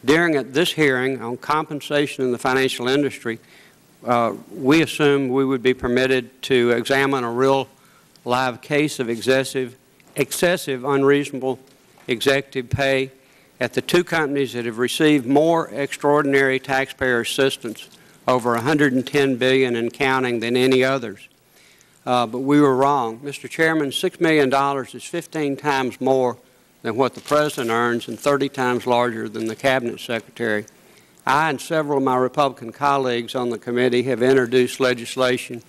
During this hearing on compensation in the financial industry, we assumed we would be permitted to examine a real live case of excessive, unreasonable executive pay at the two companies that have received more extraordinary taxpayer assistance, over $110 billion and counting, than any others. But we were wrong. Mr. Chairman, $6 million is 15 times more than what the President earns and 30 times larger than the Cabinet Secretary. I and several of my Republican colleagues on the committee have introduced legislation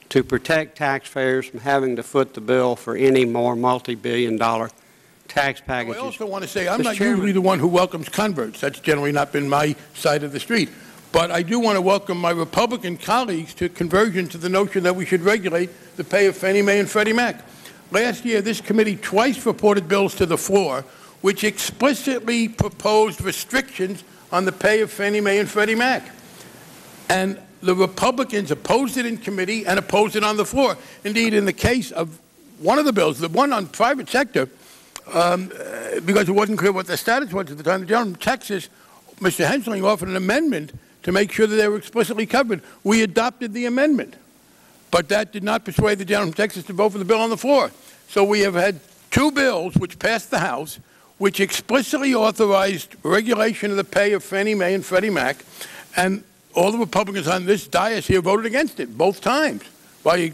to protect taxpayers from having to foot the bill for any more multi-billion-dollar tax packages. I also want to say I'm not usually the one who welcomes converts. That's generally not been my side of the street. But I do want to welcome my Republican colleagues to conversion to the notion that we should regulate the pay of Fannie Mae and Freddie Mac. Last year, this committee twice reported bills to the floor which explicitly proposed restrictions on the pay of Fannie Mae and Freddie Mac. And the Republicans opposed it in committee and opposed it on the floor. Indeed, in the case of one of the bills, the one on private sector, because it wasn't clear what the status was at the time, the gentleman from Texas, Mr. Hensling, offered an amendment to make sure that they were explicitly covered. We adopted the amendment. But that did not persuade the gentleman from Texas to vote for the bill on the floor. So we have had two bills which passed the House which explicitly authorized regulation of the pay of Fannie Mae and Freddie Mac, and all the Republicans on this dais here voted against it both times. One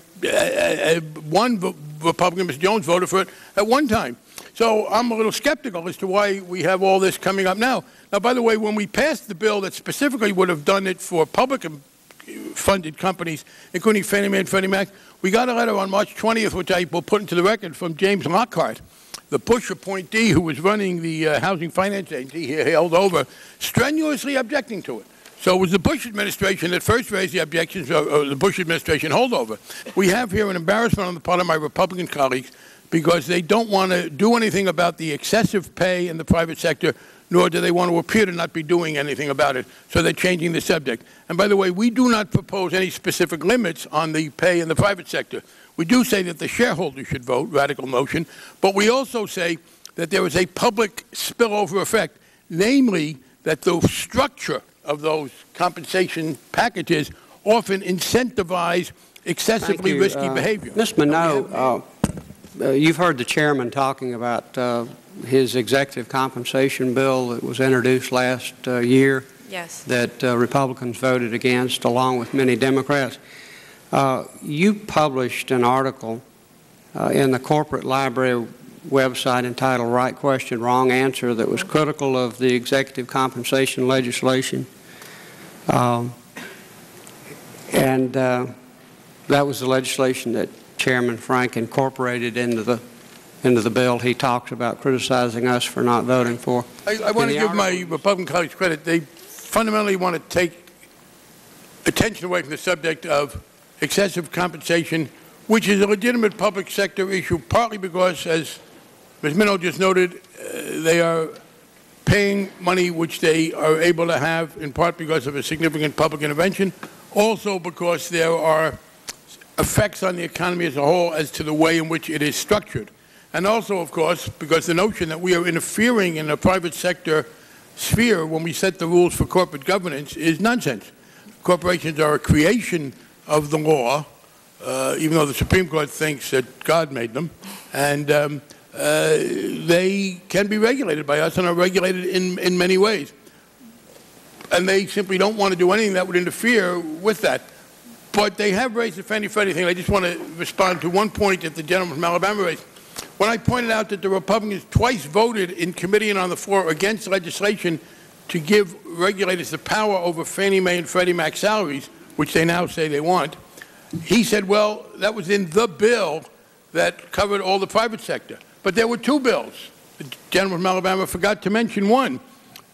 Republican, Mr. Jones, voted for it at one time. So I'm a little skeptical as to why we have all this coming up now. Now, by the way, when we passed the bill that specifically would have done it for public-funded companies, including Fannie Mae and Freddie Mac, we got a letter on March 20th, which I will put into the record, from James Lockhart, the Bush appointee who was running the Housing Finance Agency. He held over, strenuously objecting to it. So it was the Bush administration that first raised the objections, or the Bush administration holdover. We have here an embarrassment on the part of my Republican colleagues because they don't want to do anything about the excessive pay in the private sector, nor do they want to appear to not be doing anything about it. So they're changing the subject. And by the way, we do not propose any specific limits on the pay in the private sector. We do say that the shareholders should vote, radical motion, but we also say that there is a public spillover effect, namely that the structure of those compensation packages often incentivize excessively risky behavior. Ms. Minot, you've heard the chairman talking about his executive compensation bill that was introduced last year. Yes. That Republicans voted against, along with many Democrats. You published an article in the corporate library website entitled Right Question, Wrong Answer that was critical of the executive compensation legislation. And that was the legislation that Chairman Frank incorporated into the bill he talks about criticizing us for not voting for. I want to give my Republican colleagues credit. They fundamentally want to take attention away from the subject of excessive compensation, which is a legitimate public sector issue, partly because, as Ms. Minot just noted, they are paying money which they are able to have, in part because of a significant public intervention, also because there are effects on the economy as a whole as to the way in which it is structured. And also, of course, because the notion that we are interfering in the private sector sphere when we set the rules for corporate governance is nonsense. Corporations are a creation of the law, even though the Supreme Court thinks that God made them, and they can be regulated by us and are regulated in many ways. And they simply don't want to do anything that would interfere with that. But they have raised the Fannie Freddie thing. I just want to respond to one point that the gentleman from Alabama raised. When I pointed out that the Republicans twice voted in committee and on the floor against legislation to give regulators the power over Fannie Mae and Freddie Mac salaries, which they now say they want, he said, well, that was in the bill that covered all the private sector. But there were two bills. The gentleman from Alabama forgot to mention one.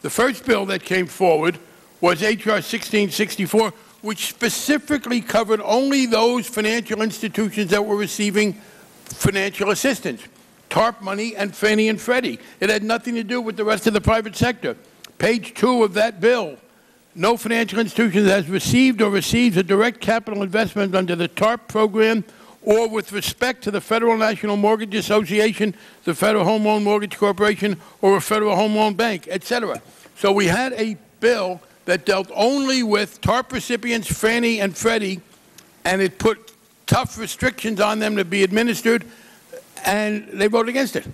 The first bill that came forward was H.R. 1664, which specifically covered only those financial institutions that were receiving financial assistance, TARP money and Fannie and Freddie. It had nothing to do with the rest of the private sector. Page 2 of that bill. No financial institution has received or receives a direct capital investment under the TARP program or with respect to the Federal National Mortgage Association, the Federal Home Loan Mortgage Corporation, or a Federal Home Loan Bank, etc. So we had a bill that dealt only with TARP recipients, Fannie and Freddie, and it put tough restrictions on them to be administered, and they voted against it.